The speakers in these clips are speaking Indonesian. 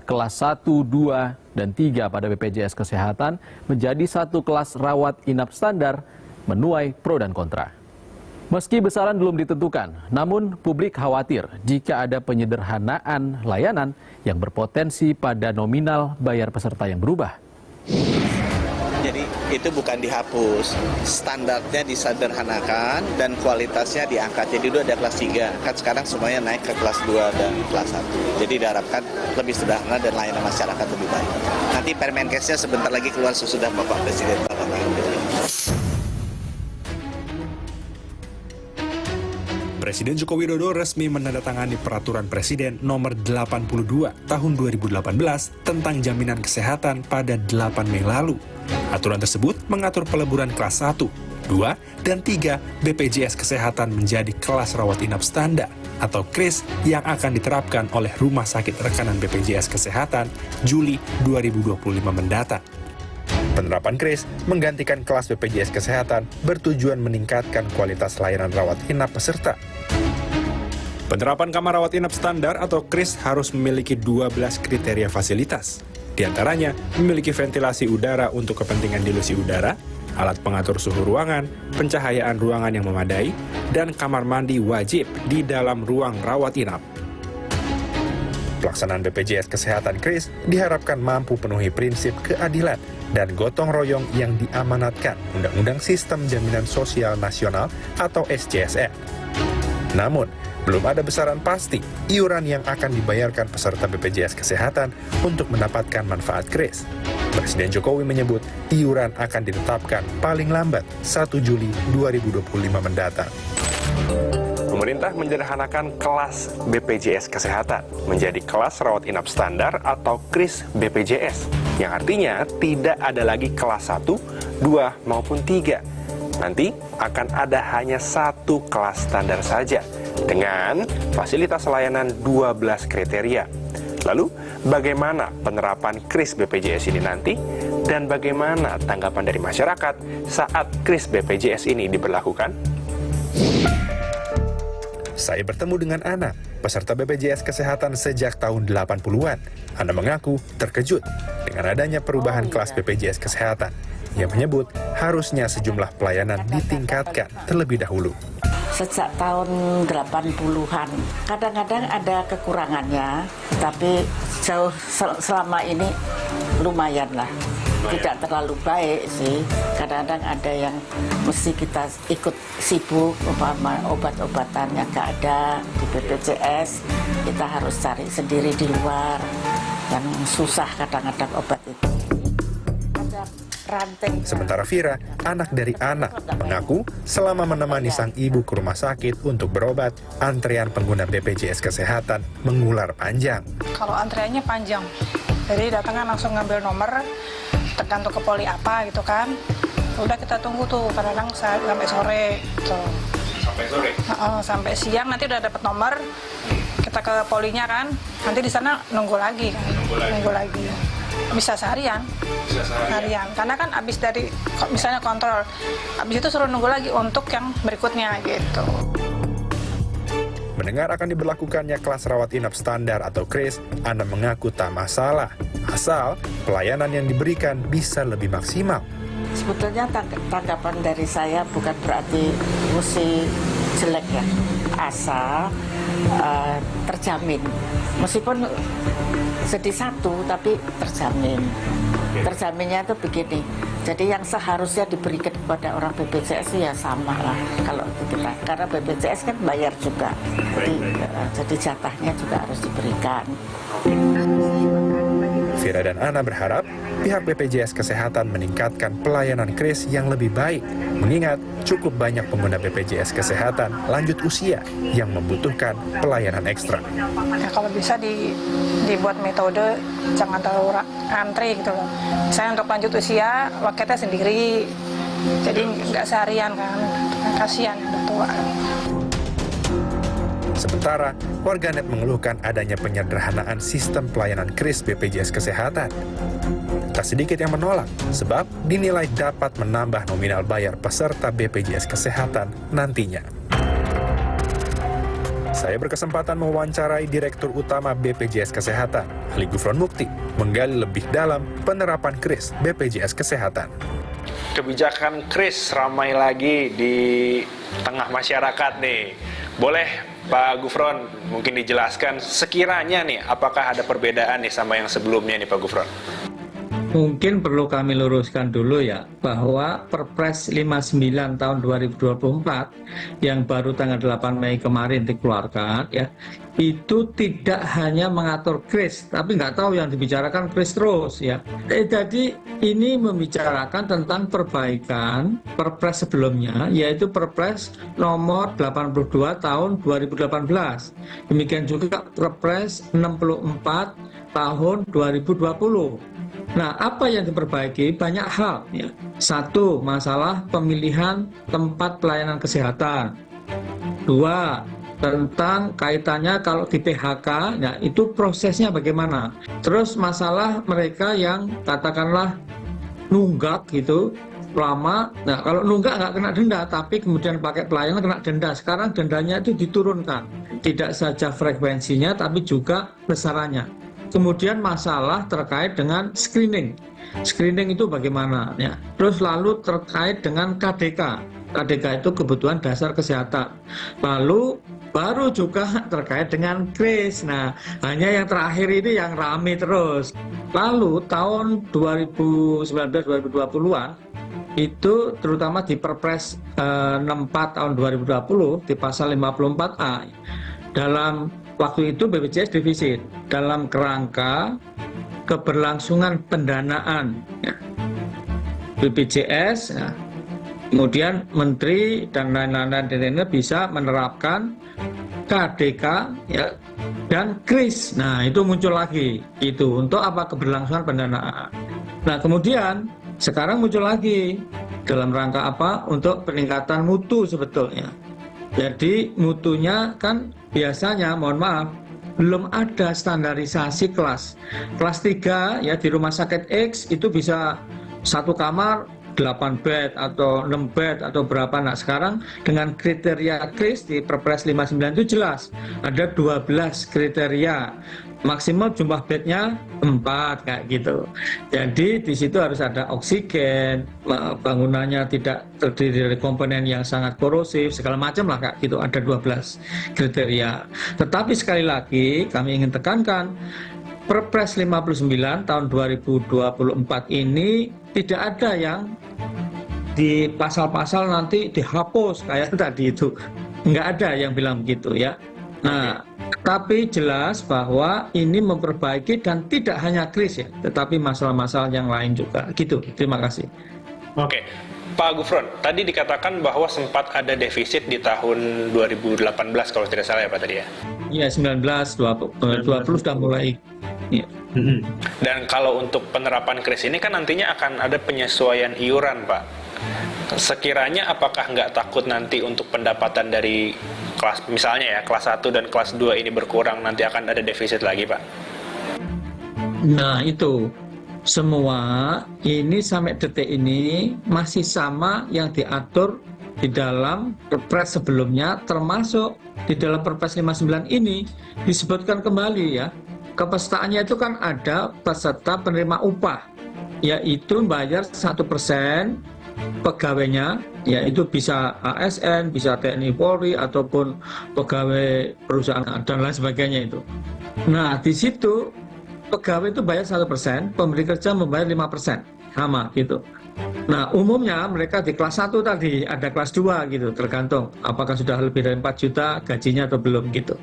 kelas 1, 2, dan 3 pada BPJS Kesehatan menjadi satu kelas rawat inap standar menuai pro dan kontra. Meski besaran belum ditentukan, namun publik khawatir jika ada penyederhanaan layanan yang berpotensi pada nominal bayar peserta yang berubah. Jadi itu bukan dihapus, standarnya disederhanakan dan kualitasnya diangkat. Jadi dulu ada kelas 3, kan sekarang semuanya naik ke kelas 2 dan kelas 1. Jadi diharapkan lebih sederhana dan layanan masyarakat lebih baik. Nanti Permenkesnya sebentar lagi keluar sesudah Bapak Presiden tanda tangan. Presiden Joko Widodo resmi menandatangani Peraturan Presiden Nomor 82 Tahun 2018 tentang jaminan kesehatan pada 8 Mei lalu. Aturan tersebut mengatur peleburan kelas 1, 2, dan 3 BPJS Kesehatan menjadi kelas rawat inap standar atau KRIS yang akan diterapkan oleh Rumah Sakit Rekanan BPJS Kesehatan Juli 2025 mendatang. Penerapan KRIS menggantikan kelas BPJS Kesehatan bertujuan meningkatkan kualitas layanan rawat inap peserta. Penerapan kamar rawat inap standar atau KRIS harus memiliki 12 kriteria fasilitas. Di antaranya, memiliki ventilasi udara untuk kepentingan dilusi udara, alat pengatur suhu ruangan, pencahayaan ruangan yang memadai, dan kamar mandi wajib di dalam ruang rawat inap. Pelaksanaan BPJS Kesehatan KRIS diharapkan mampu penuhi prinsip keadilan dan gotong royong yang diamanatkan Undang-Undang Sistem Jaminan Sosial Nasional atau SJSN. Namun, belum ada besaran pasti iuran yang akan dibayarkan peserta BPJS Kesehatan untuk mendapatkan manfaat KRIS. Presiden Jokowi menyebut iuran akan ditetapkan paling lambat 1 Juli 2025 mendatang. Pemerintah menyederhanakan kelas BPJS Kesehatan menjadi kelas rawat inap standar atau KRIS BPJS, yang artinya tidak ada lagi kelas 1, 2, maupun 3. Nanti akan ada hanya satu kelas standar saja, dengan fasilitas layanan 12 kriteria. Lalu, bagaimana penerapan KRIS BPJS ini nanti? Dan bagaimana tanggapan dari masyarakat saat KRIS BPJS ini diberlakukan? Saya bertemu dengan Ana, peserta BPJS Kesehatan sejak tahun 80-an. Ana mengaku terkejut dengan adanya perubahan kelas BPJS Kesehatan. Ia menyebut harusnya sejumlah pelayanan ditingkatkan terlebih dahulu. Sejak tahun 80-an, kadang-kadang ada kekurangannya, tapi selama ini lumayan lah. Tidak terlalu baik sih, kadang-kadang ada yang mesti kita ikut sibuk, umpama obat-obatannya nggak ada di BPJS, kita harus cari sendiri di luar, yang susah kadang-kadang obat itu. Sementara Vira, anak dari Ana, mengaku selama menemani sang ibu ke rumah sakit untuk berobat, antrean pengguna BPJS Kesehatan mengular panjang. Kalau antreannya panjang, jadi datangnya langsung ngambil nomor, tergantung ke poli apa gitu kan. Udah kita tunggu tuh, kadang-kadang sampai sore gitu. Sampai sore? Sampai siang nanti udah dapat nomor, kita ke polinya kan, nanti di sana nunggu lagi kan. Nunggu lagi. Bisa seharian. Harian. Karena kan abis dari misalnya kontrol, abis itu suruh nunggu lagi untuk yang berikutnya gitu. Mendengar akan diberlakukannya kelas rawat inap standar atau KRIS, Ana mengaku tak masalah, asal pelayanan yang diberikan bisa lebih maksimal. Sebetulnya tanggapan dari saya bukan berarti mesti jelek ya, asal terjamin. Meskipun sedih satu, tapi terjamin. Terjaminnya itu begini, jadi yang seharusnya diberikan kepada orang BPJS ya sama lah kalau kita, karena BPJS kan bayar juga, jadi jatahnya juga harus diberikan. Vira dan Ana berharap pihak BPJS Kesehatan meningkatkan pelayanan KRIS yang lebih baik, mengingat cukup banyak pengguna BPJS Kesehatan lanjut usia yang membutuhkan pelayanan ekstra. Ya, kalau bisa dibuat metode jangan terlalu antri gitu loh. Misalnya untuk lanjut usia, waketnya sendiri, jadi nggak seharian kan, kasihan udah tua. Sementara, warganet mengeluhkan adanya penyederhanaan sistem pelayanan KRIS BPJS Kesehatan. Tak sedikit yang menolak, sebab dinilai dapat menambah nominal bayar peserta BPJS Kesehatan nantinya. Saya berkesempatan mewawancarai Direktur Utama BPJS Kesehatan, Ali Gufron Mukti, menggali lebih dalam penerapan KRIS BPJS Kesehatan. Kebijakan KRIS ramai lagi di tengah masyarakat nih. Boleh Pak Gufron mungkin dijelaskan sekiranya nih apakah ada perbedaan nih sama yang sebelumnya nih Pak Gufron? Mungkin perlu kami luruskan dulu ya, bahwa Perpres 59 tahun 2024 yang baru tanggal 8 Mei kemarin dikeluarkan ya, itu tidak hanya mengatur KRIS, tapi nggak tahu yang dibicarakan KRIS terus ya. Jadi ini membicarakan tentang perbaikan Perpres sebelumnya, yaitu Perpres nomor 82 tahun 2018. Demikian juga Perpres 64 tahun 2020. Nah, apa yang diperbaiki? Banyak hal. Ya. Satu, masalah pemilihan tempat pelayanan kesehatan. Dua, tentang kaitannya kalau di PHK, ya, itu prosesnya bagaimana. Terus masalah mereka yang katakanlah nunggak gitu, lama. Nah, kalau nunggak nggak kena denda, tapi kemudian pakai pelayanan kena denda. Sekarang dendanya itu diturunkan. Tidak saja frekuensinya, tapi juga besarannya. Kemudian masalah terkait dengan screening. Screening itu bagaimana? Ya. Terus lalu terkait dengan KDK. KDK itu kebutuhan dasar kesehatan. Lalu baru juga terkait dengan KRIS. Nah, hanya yang terakhir ini yang rame terus. Lalu tahun 2019-2020-an itu terutama di Perpres 64 tahun 2020 di pasal 54A. Dalam waktu itu BPJS defisit dalam kerangka keberlangsungan pendanaan ya. BPJS ya. Kemudian menteri dan lain-lain bisa menerapkan KDK ya, dan KRIS. Nah, itu muncul lagi itu untuk apa? Keberlangsungan pendanaan. Nah, kemudian sekarang muncul lagi dalam rangka apa? Untuk peningkatan mutu sebetulnya. Jadi mutunya kan biasanya, mohon maaf, belum ada standarisasi kelas. Kelas 3 ya di rumah sakit X itu bisa satu kamar 8 bed atau 6 bed atau berapa. Nah, sekarang dengan kriteria KRIS di Perpres 59 itu jelas. Ada 12 kriteria. Maksimal jumlah bednya 4 kayak gitu. Jadi di situ harus ada oksigen, bangunannya tidak terdiri dari komponen yang sangat korosif, segala macam lah kayak gitu. Ada 12 kriteria. Tetapi sekali lagi kami ingin tekankan, Perpres 59 tahun 2024 ini tidak ada yang di pasal-pasal nanti dihapus kayak tadi itu. Nggak ada yang bilang begitu ya. Nah, tapi jelas bahwa ini memperbaiki dan tidak hanya KRIS ya, tetapi masalah-masalah yang lain juga. Gitu. Terima kasih. Oke. Pak Gufron, tadi dikatakan bahwa sempat ada defisit di tahun 2018 kalau tidak salah ya Pak tadi ya? Iya, 20 sudah mulai. Ya. Dan kalau untuk penerapan KRIS ini kan nantinya akan ada penyesuaian iuran Pak. Sekiranya apakah nggak takut nanti untuk pendapatan dari kelas, misalnya ya kelas 1 dan kelas 2 ini berkurang, nanti akan ada defisit lagi Pak? Nah itu, semua ini sampai detik ini masih sama yang diatur di dalam Perpres sebelumnya, termasuk di dalam Perpres 59 ini disebutkan kembali ya, kepesertaannya itu kan ada peserta penerima upah, yaitu bayar 1% pegawainya, yaitu bisa ASN, bisa TNI Polri, ataupun pegawai perusahaan dan lain sebagainya itu. Nah, di situ pegawai itu bayar 1%, pemberi kerja membayar 5%, sama gitu. Nah, umumnya mereka di kelas 1 tadi, ada kelas 2 gitu, tergantung apakah sudah lebih dari 4 juta gajinya atau belum gitu.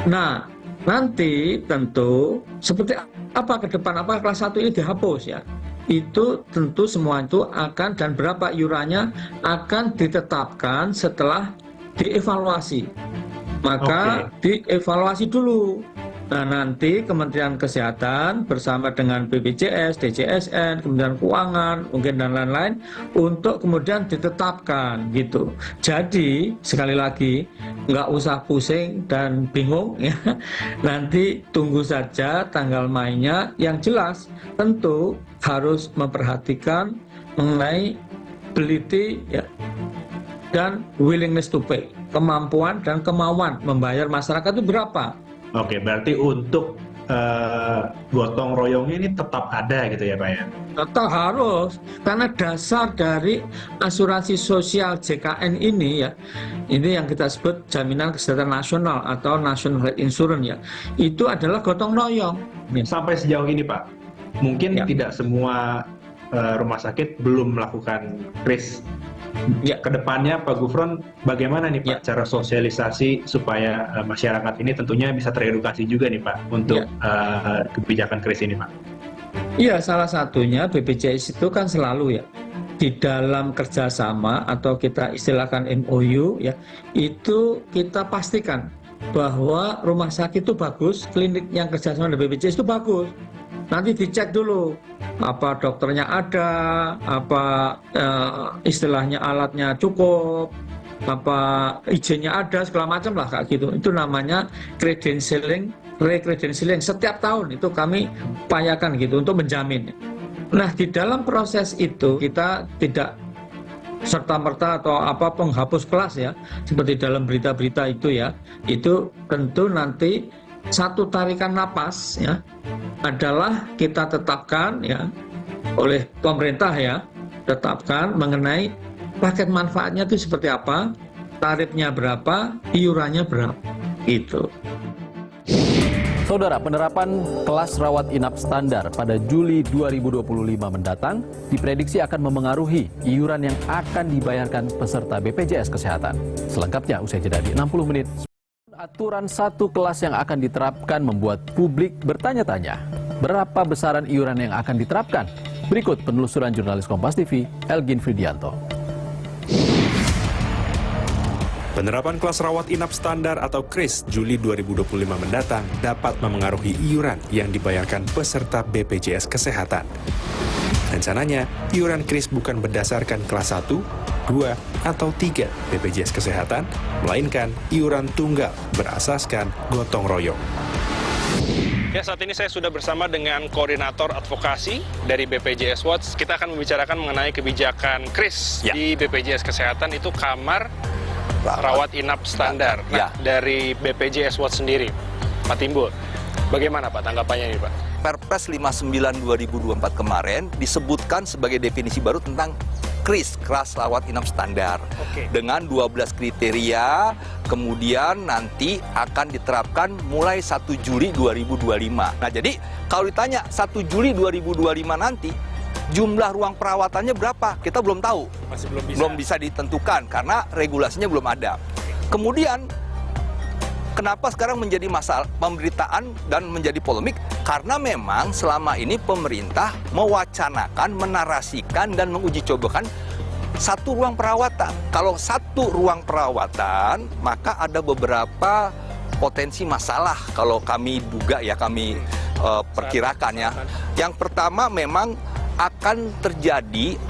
Nah, nanti tentu seperti apa ke depan, apakah kelas 1 ini dihapus ya? Itu tentu semua itu akan, dan berapa iurannya akan ditetapkan setelah dievaluasi. Maka dievaluasi dulu. Nah, nanti Kementerian Kesehatan bersama dengan BPJS, DJSN, Kementerian Keuangan, mungkin dan lain-lain untuk kemudian ditetapkan gitu. Jadi sekali lagi nggak usah pusing dan bingung ya. Nanti tunggu saja tanggal mainnya. Yang jelas tentu harus memperhatikan mengenai ability ya, dan willingness to pay. kemampuan dan kemauan membayar masyarakat itu berapa. Oke, berarti untuk gotong royongnya ini tetap ada gitu ya Pak ya? Tetap harus, karena dasar dari asuransi sosial JKN ini ya, ini yang kita sebut jaminan kesehatan nasional atau National Health Insurance ya, itu adalah gotong royong. Sampai sejauh ini Pak, mungkin tidak semua rumah sakit belum melakukan kris. Ya, kedepannya Pak Gufron bagaimana nih Pak cara sosialisasi supaya masyarakat ini tentunya bisa teredukasi juga nih Pak untuk kebijakan kris ini Pak? Iya, salah satunya BPJS itu kan selalu ya di dalam kerjasama atau kita istilahkan MOU ya, itu kita pastikan bahwa rumah sakit itu bagus, klinik yang kerjasama dengan BPJS itu bagus. Nanti dicek dulu apa dokternya ada, apa istilahnya alatnya cukup, apa izinnya ada, segala macam lah kayak gitu. Itu namanya credentialing, re-credentialing. Setiap tahun itu kami upayakan gitu untuk menjamin. Nah, di dalam proses itu kita tidak serta-merta atau apa penghapus kelas ya, seperti dalam berita-berita itu ya, itu tentu nanti satu tarikan napas ya adalah kita tetapkan ya oleh pemerintah ya, tetapkan mengenai paket manfaatnya itu seperti apa, tarifnya berapa, iurannya berapa, gitu. Saudara, penerapan kelas rawat inap standar pada Juli 2025 mendatang diprediksi akan memengaruhi iuran yang akan dibayarkan peserta BPJS Kesehatan. Selengkapnya usai jeda di 60 menit. Aturan satu kelas yang akan diterapkan membuat publik bertanya-tanya, berapa besaran iuran yang akan diterapkan? Berikut penelusuran jurnalis Kompas TV, Elgin Fridianto. Penerapan kelas rawat inap standar atau KRIS Juli 2025 mendatang dapat memengaruhi iuran yang dibayarkan peserta BPJS Kesehatan. Rencananya, iuran KRIS bukan berdasarkan kelas 1, 2, atau 3 BPJS Kesehatan, melainkan iuran tunggal berasaskan gotong royong. Ya, saat ini saya sudah bersama dengan koordinator advokasi dari BPJS Watch. Kita akan membicarakan mengenai kebijakan KRIS di BPJS Kesehatan, itu kamar rawat inap standar. Nah, dari BPJS Watch sendiri, Pak Timbul, bagaimana Pak tanggapannya ini Pak? Perpres 59/2024 kemarin disebutkan sebagai definisi baru tentang KRIS, kelas rawat inap standar. Dengan 12 kriteria, kemudian nanti akan diterapkan mulai 1 Juli 2025. Nah, jadi kalau ditanya 1 Juli 2025 nanti, jumlah ruang perawatannya berapa? Kita belum tahu. Masih belum bisa ditentukan karena regulasinya belum ada. Kemudian kenapa sekarang menjadi masalah pemberitaan dan menjadi polemik? Karena memang selama ini pemerintah mewacanakan, menarasikan, dan menguji cobakan satu ruang perawatan. Kalau satu ruang perawatan, maka ada beberapa potensi masalah kalau kami duga ya, kami perkirakan ya. Yang pertama memang akan terjadi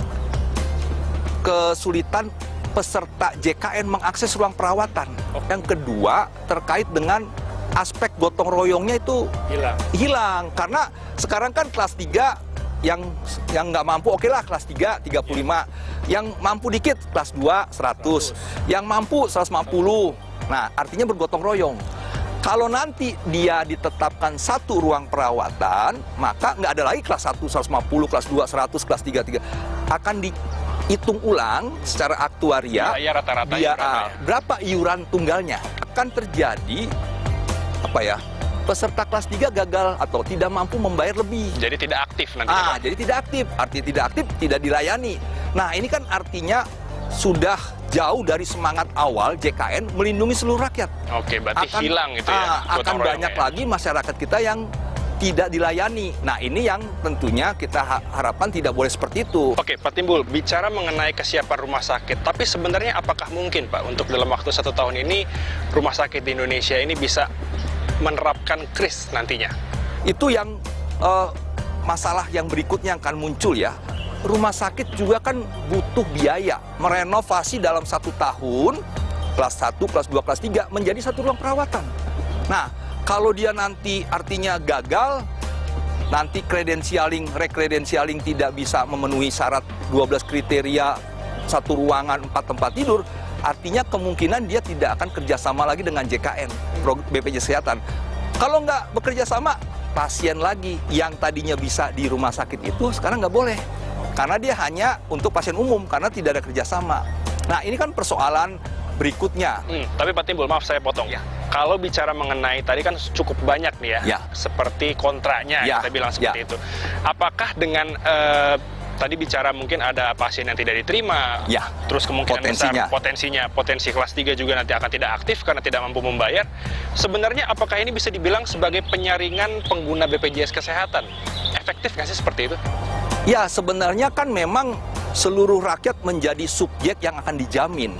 kesulitan peserta JKN mengakses ruang perawatan. Yang kedua terkait dengan aspek gotong royongnya itu hilang karena sekarang kan kelas 3 yang nggak mampu lah kelas 3 35, yang mampu dikit kelas 2 100, yang mampu 150. Nah, artinya bergotong royong. Kalau nanti dia ditetapkan satu ruang perawatan, maka nggak ada lagi kelas 1 150, kelas 2 100, kelas 3 3. Akan dihitung ulang secara aktuaria rata-rata berapa iuran tunggalnya. Akan terjadi peserta kelas 3 gagal atau tidak mampu membayar lebih. Jadi tidak aktif nanti. Jadi tidak aktif. Artinya tidak aktif, tidak dilayani. Nah, ini kan artinya sudah jauh dari semangat awal JKN melindungi seluruh rakyat. Oke, berarti hilang itu ya. Akan banyak lagi masyarakat kita yang tidak dilayani. Nah, ini yang tentunya kita harapkan tidak boleh seperti itu. Oke, Pak Timbul, bicara mengenai kesiapan rumah sakit, tapi sebenarnya apakah mungkin Pak untuk dalam waktu 1 tahun ini rumah sakit di Indonesia ini bisa menerapkan KRIS nantinya? Itu yang masalah yang berikutnya akan muncul ya. Rumah sakit juga kan butuh biaya merenovasi dalam 1 tahun kelas 1, kelas 2, kelas 3 menjadi satu ruang perawatan. Nah, kalau dia nanti artinya gagal, nanti rekredensialing tidak bisa memenuhi syarat 12 kriteria, 1 ruangan 4 tempat tidur, artinya kemungkinan dia tidak akan kerjasama lagi dengan JKN, BPJS Kesehatan. Kalau nggak bekerja sama, pasien lagi yang tadinya bisa di rumah sakit itu sekarang nggak boleh. Karena dia hanya untuk pasien umum, karena tidak ada kerjasama. Nah, ini kan persoalan berikutnya. Tapi Pak Timbul, maaf saya potong. Ya. Kalau bicara mengenai tadi kan cukup banyak nih ya, seperti kontraknya kita bilang seperti itu. Apakah dengan tadi bicara mungkin ada pasien yang tidak diterima, terus kemungkinan besar potensi kelas 3 juga nanti akan tidak aktif karena tidak mampu membayar. Sebenarnya apakah ini bisa dibilang sebagai penyaringan pengguna BPJS Kesehatan? Efektif nggak sih seperti itu? Ya, sebenarnya kan memang seluruh rakyat menjadi subjek yang akan dijamin.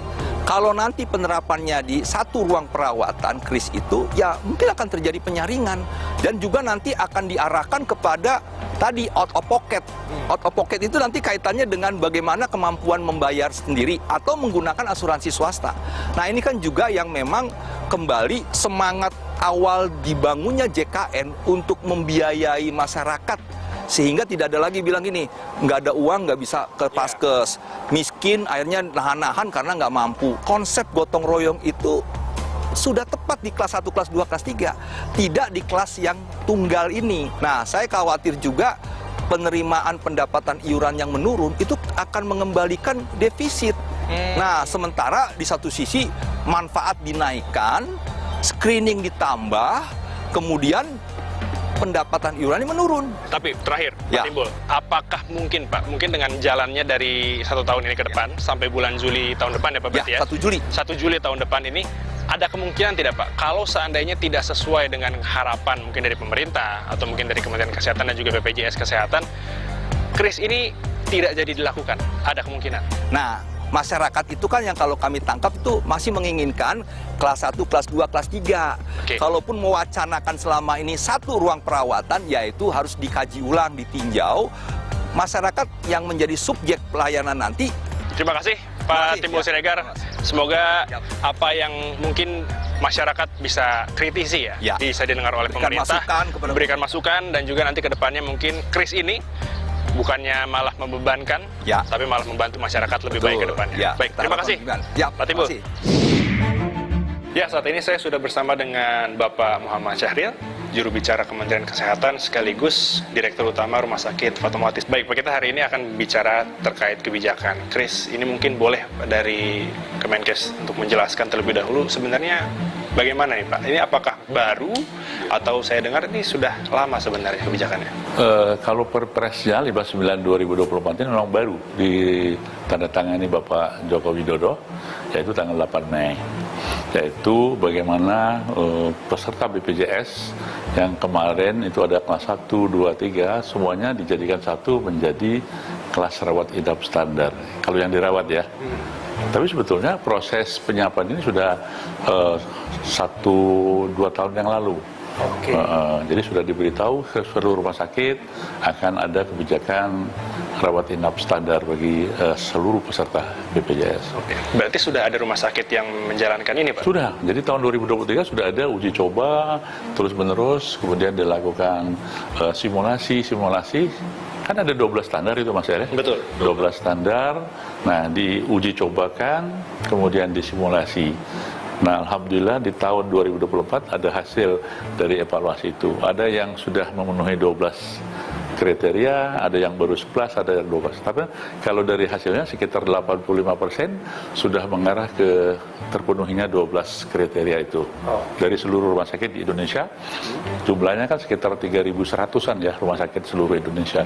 Kalau nanti penerapannya di satu ruang perawatan KRIS itu, ya mungkin akan terjadi penyaringan. Dan juga nanti akan diarahkan kepada tadi out of pocket. Out of pocket itu nanti kaitannya dengan bagaimana kemampuan membayar sendiri atau menggunakan asuransi swasta. Nah, ini kan juga yang memang kembali semangat awal dibangunnya JKN untuk membiayai masyarakat. Sehingga tidak ada lagi bilang gini, nggak ada uang, nggak bisa ke paskes, miskin, akhirnya nahan-nahan karena nggak mampu. Konsep gotong royong itu sudah tepat di kelas 1, kelas 2, kelas 3. Tidak di kelas yang tunggal ini. Nah, saya khawatir juga penerimaan pendapatan iuran yang menurun itu akan mengembalikan defisit. Nah, sementara di satu sisi manfaat dinaikkan, screening ditambah, kemudian pendapatan iurannya menurun. Tapi terakhir, Pak Timbul, apakah mungkin Pak, mungkin dengan jalannya dari 1 tahun ini ke depan sampai bulan Juli tahun depan ya Pak berarti ya? 1 Juli. 1 Juli tahun depan ini, ada kemungkinan tidak Pak, kalau seandainya tidak sesuai dengan harapan mungkin dari pemerintah atau mungkin dari Kementerian Kesehatan dan juga BPJS Kesehatan, KRIS ini tidak jadi dilakukan? Ada kemungkinan? Nah, masyarakat itu kan yang kalau kami tangkap itu masih menginginkan kelas 1, kelas 2, kelas 3. Kalaupun mewacanakan selama ini satu ruang perawatan, yaitu harus dikaji ulang, ditinjau. Masyarakat yang menjadi subjek pelayanan nanti. Terima kasih Pak Timbul Siregar. Semoga apa yang mungkin masyarakat bisa kritisi bisa didengar oleh pemerintah, memberikan masukan, dan juga nanti ke depannya mungkin KRIS ini bukannya malah membebankan, tapi malah membantu masyarakat lebih baik ke depannya. Baik, terima kasih Pak Timbul. Ya, saat ini saya sudah bersama dengan Bapak Muhammad Syahril, juru bicara Kementerian Kesehatan sekaligus Direktur Utama Rumah Sakit Fatmawati. Baik, Pak, kita hari ini akan bicara terkait kebijakan KRIS. Ini mungkin boleh dari Kemenkes untuk menjelaskan terlebih dahulu sebenarnya bagaimana nih Pak? Ini apakah baru atau saya dengar ini sudah lama sebenarnya kebijakannya? Kalau Perpresnya 59/2024 ini memang baru ditandatangani Bapak Joko Widodo, yaitu tanggal 8 Mei. Yaitu bagaimana peserta BPJS yang kemarin itu ada kelas 1, 2, 3, semuanya dijadikan satu menjadi kelas rawat inap standar. Kalau yang dirawat ya. Tapi sebetulnya proses penyiapan ini sudah 1-2 tahun yang lalu. Jadi sudah diberitahu ke seluruh rumah sakit akan ada kebijakan rawat inap standar bagi seluruh peserta BPJS. Berarti sudah ada rumah sakit yang menjalankan ini Pak? Sudah, jadi tahun 2023 sudah ada uji coba terus-menerus, kemudian dilakukan simulasi. Kan ada 12 standar itu Mas ya? Betul. 12 standar, nah diuji cobakan, kemudian disimulasi. Nah, alhamdulillah di tahun 2024 ada hasil dari evaluasi itu. Ada yang sudah memenuhi 12 kriteria, ada yang baru 11, ada yang 12. Tapi kalau dari hasilnya sekitar 85% sudah mengarah ke terpenuhinya 12 kriteria itu. Dari seluruh rumah sakit di Indonesia, jumlahnya kan sekitar 3.100-an ya rumah sakit seluruh Indonesia.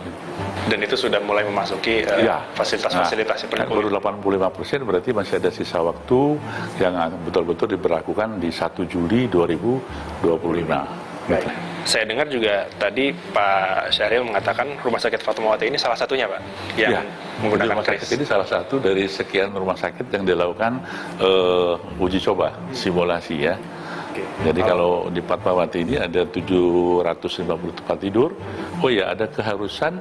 Dan itu sudah mulai memasuki fasilitas-fasilitas baru 85%, berarti masih ada sisa waktu yang betul-betul diberlakukan di 1 Juli 2025. Baik. Saya dengar juga tadi Pak Syahril mengatakan Rumah Sakit Fatmawati ini salah satunya Pak yang menggunakan KRIS. Ini salah satu dari sekian rumah sakit yang dilakukan uji coba, simulasi ya. Jadi kalau di Fatmawati ini ada 750 tempat tidur, ada keharusan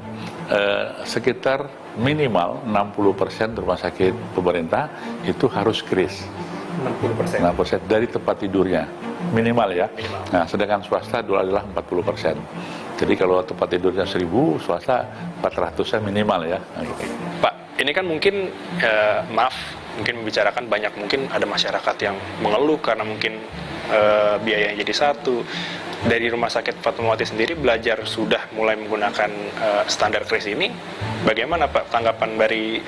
sekitar minimal 60% rumah sakit pemerintah itu harus KRIS. 60% dari tempat tidurnya minimal ya. Nah, sedangkan swasta adalah 40%. Jadi kalau tempat tidurnya 1.000, swasta 400-nya minimal ya. Pak, ini kan mungkin maaf mungkin membicarakan banyak, mungkin ada masyarakat yang mengeluh karena mungkin biayanya jadi satu. Dari Rumah Sakit Fatmawati sendiri belajar sudah mulai menggunakan standar KRIS ini, bagaimana Pak tanggapan dari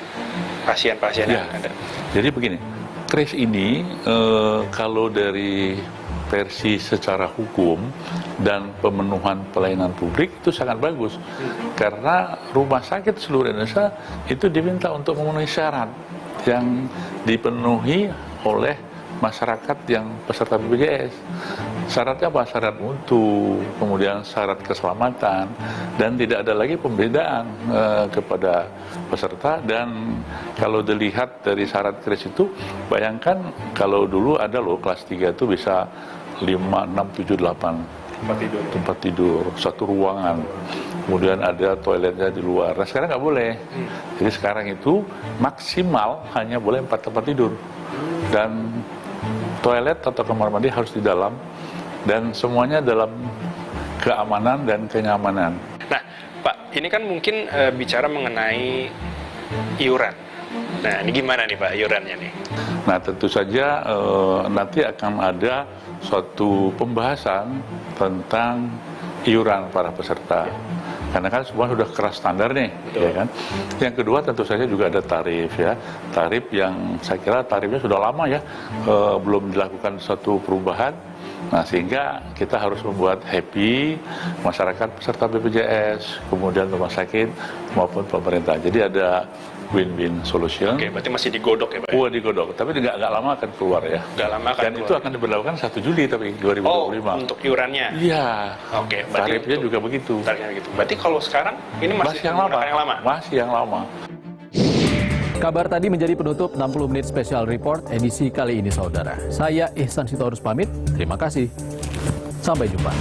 pasien-pasien yang ada? Jadi begini, KRIS ini kalau dari versi secara hukum dan pemenuhan pelayanan publik itu sangat bagus, karena rumah sakit seluruh Indonesia itu diminta untuk memenuhi syarat yang dipenuhi oleh masyarakat yang peserta BPJS. Syaratnya apa? Syarat mutu, kemudian syarat keselamatan, dan tidak ada lagi pembedaan kepada peserta. Dan kalau dilihat dari syarat KRIS itu, bayangkan kalau dulu ada loh kelas 3 itu bisa 5, 6, 7, 8 tempat tidur, satu ruangan, kemudian ada toiletnya di luar. Nah sekarang nggak boleh. Jadi sekarang itu maksimal hanya boleh 4 tempat tidur, dan toilet atau kamar mandi harus di dalam, dan semuanya dalam keamanan dan kenyamanan. Nah Pak, ini kan mungkin bicara mengenai iuran. Nah ini gimana nih Pak iurannya nih? Nah tentu saja nanti akan ada suatu pembahasan tentang iuran para peserta. Karena kan semua sudah keras standar nih, ya kan. Yang kedua tentu saja juga ada tarif ya, tarif yang saya kira tarifnya sudah lama ya, belum dilakukan suatu perubahan. Nah sehingga kita harus membuat happy masyarakat peserta BPJS, kemudian rumah sakit maupun pemerintah. Jadi ada win-win solution. Oke, berarti masih digodok ya Pak? Oh digodok, tapi nggak lama akan keluar ya. Nggak lama akan dan keluar. Itu akan diberlakukan 1 Juli tapi 2025. Oh, untuk iurannya? Iya. Oke, berarti tarifnya juga begitu. Tarifnya begitu. Berarti kalau sekarang ini masih yang lama. Masih yang lama. Kabar tadi menjadi penutup 60 menit special report edisi kali ini saudara. Saya Ihsan Sitorus pamit. Terima kasih. Sampai jumpa.